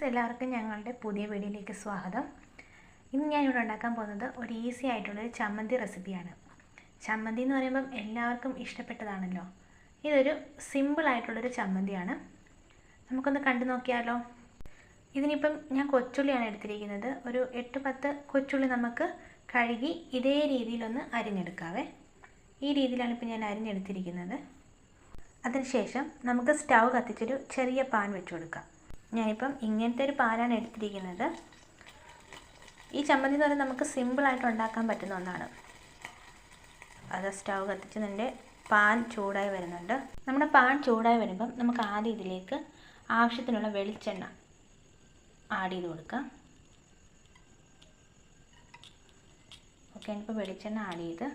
Friends, എല്ലാവർക്കും ഞങ്ങളുടെ പുതിയ വീഡിയോയിലേക്ക് സ്വാഗതം. ഇന്ന് ഞാനിവിടെ ഉണ്ടാക്കാൻ പോകുന്നത് ഒരു ഈസി ആയിട്ടുള്ളൊരു ചമ്മന്തി റെസിപ്പിയാണ്. ചമ്മന്തി എന്ന് പറയുമ്പം എല്ലാവർക്കും ഇഷ്ടപ്പെട്ടതാണല്ലോ. ഇതൊരു സിമ്പിളായിട്ടുള്ളൊരു ചമ്മന്തിയാണ്. നമുക്കൊന്ന് കണ്ടു നോക്കിയാലോ. ഇതിനിപ്പം ഞാൻ കൊച്ചുള്ളിയാണ് എടുത്തിരിക്കുന്നത്. ഒരു 8-10 കൊച്ചുള്ളി നമുക്ക് കഴുകി ഇതേ രീതിയിലൊന്ന് അരിഞ്ഞെടുക്കാവേ. ഈ രീതിയിലാണ് ഇപ്പം ഞാൻ അരിഞ്ഞെടുത്തിരിക്കുന്നത്. അതിനുശേഷം നമുക്ക് സ്റ്റൗ കത്തിച്ചൊരു ചെറിയ പാൻ വെച്ച് കൊടുക്കാം. ഞാനിപ്പം ഇങ്ങനത്തെ ഒരു പാനാണ് എടുത്തിരിക്കുന്നത്. ഈ ചമ്മന്തി എന്ന് പറയുന്നത് നമുക്ക് സിമ്പിളായിട്ട് ഉണ്ടാക്കാൻ പറ്റുന്ന ഒന്നാണ്. അത് സ്റ്റൗ കത്തിച്ചതിൻ്റെ പാൻ ചൂടായി വരുന്നുണ്ട്. നമ്മുടെ പാൻ ചൂടായി വരുമ്പം നമുക്ക് ആദ്യം ഇതിലേക്ക് ആവശ്യത്തിനുള്ള വെളിച്ചെണ്ണ ആഡ് ചെയ്ത് കൊടുക്കാം. ഓക്കെ, ഇപ്പോൾ വെളിച്ചെണ്ണ ആഡ് ചെയ്ത്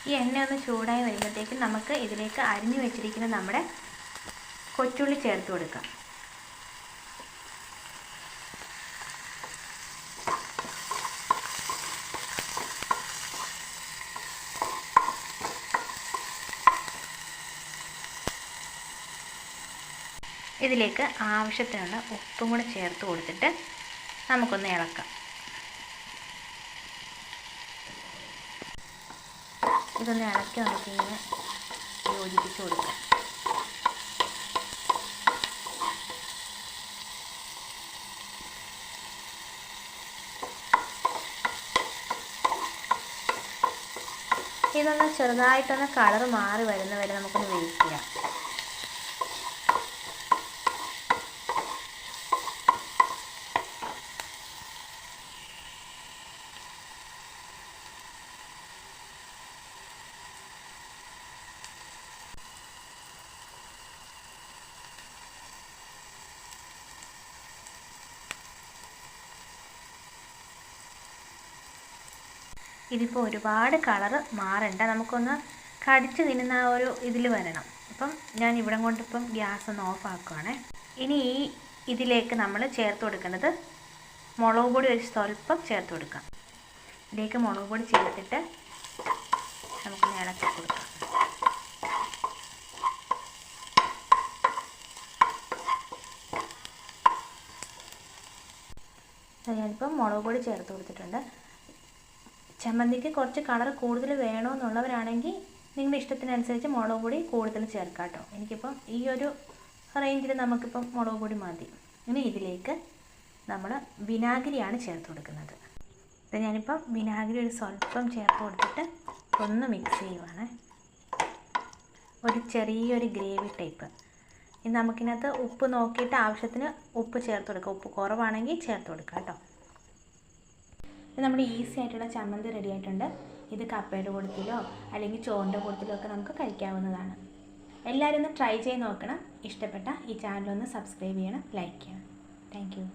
ഈ എണ്ണ ഒന്ന് ചൂടായി വരുമ്പോഴത്തേക്കും നമുക്ക് ഇതിലേക്ക് അരിഞ്ഞു വെച്ചിരിക്കുന്ന നമ്മുടെ കൊച്ചുള്ളി ചേർത്ത് കൊടുക്കാം. ഇതിലേക്ക് ആവശ്യത്തിനുള്ള ഉപ്പും കൂടെ ചേർത്ത് കൊടുത്തിട്ട് നമുക്കൊന്ന് ഇളക്കാം. ഇതൊന്ന് ഇളക്കി നമുക്കിങ്ങനെ യോജിപ്പിച്ച് കൊടുക്കാം. ഇതൊന്ന് ചെറുതായിട്ടൊന്ന് കളർ മാറി വരുന്നവരെ നമുക്കൊന്ന് വെയിറ്റ് ചെയ്യാം. ഇതിപ്പോൾ ഒരുപാട് കളറ് മാറണ്ട, നമുക്കൊന്ന് കടിച്ച് തിന്നുന്ന ആ ഒരു ഇതിൽ വരണം. അപ്പം ഞാൻ ഇവിടെ കൊണ്ടിപ്പം ഗ്യാസ് ഒന്ന് ഓഫ് ആക്കുവാണേ. ഇനി ഇതിലേക്ക് നമ്മൾ ചേർത്ത് കൊടുക്കുന്നത് മുളക് പൊടി ഒരു സ്വല്പം ചേർത്ത് കൊടുക്കാം. ഇതിലേക്ക് മുളക് പൊടി ചേർത്തിട്ട് നമുക്ക് ഇളക്കി കൊടുക്കാം. ഞാനിപ്പം മുളക് പൊടി ചേർത്ത് കൊടുത്തിട്ടുണ്ട്. ചമ്മന്തിക്ക് കുറച്ച് കളർ കൂടുതൽ വേണമെന്നുള്ളവരാണെങ്കിൽ നിങ്ങളുടെ ഇഷ്ടത്തിനനുസരിച്ച് മുളക് പൊടി കൂടുതൽ ചേർക്കാം കേട്ടോ. എനിക്കിപ്പം ഈ ഒരു റേഞ്ചിൽ നമുക്കിപ്പം മുളക് പൊടി മതി. ഇനി ഇതിലേക്ക് നമ്മൾ വിനാഗിരിയാണ് ചേർത്ത് കൊടുക്കുന്നത്. ഇത് ഞാനിപ്പം വിനാഗിരി ഒരു സ്വല്പം ചേർത്ത് കൊടുത്തിട്ട് ഒന്ന് മിക്സ് ചെയ്യുവാണ്. ഒരു ചെറിയൊരു ഗ്രേവി ടൈപ്പ്. ഇനി നമുക്കിനകത്ത് ഉപ്പ് നോക്കിയിട്ട് ആവശ്യത്തിന് ഉപ്പ് ചേർത്ത് കൊടുക്കുക. ഉപ്പ് കുറവാണെങ്കിൽ ചേർത്ത് കൊടുക്കുക കേട്ടോ. നമ്മുടെ ഈസി ആയിട്ടുള്ള ചമ്മന്തി റെഡി ആയിട്ടുണ്ട്. ഇത് കപ്പയുടെ കൂട്ടത്തിലോ അല്ലെങ്കിൽ ചോറിൻ്റെ കൂട്ടത്തിലോ ഒക്കെ നമുക്ക് കഴിക്കാവുന്നതാണ്. എല്ലാവരും ഒന്ന് ട്രൈ ചെയ്ത് നോക്കണം. ഇഷ്ടപ്പെട്ട ഈ ചാനലൊന്ന് സബ്സ്ക്രൈബ് ചെയ്യണം, ലൈക്ക് ചെയ്യണം. Thank you.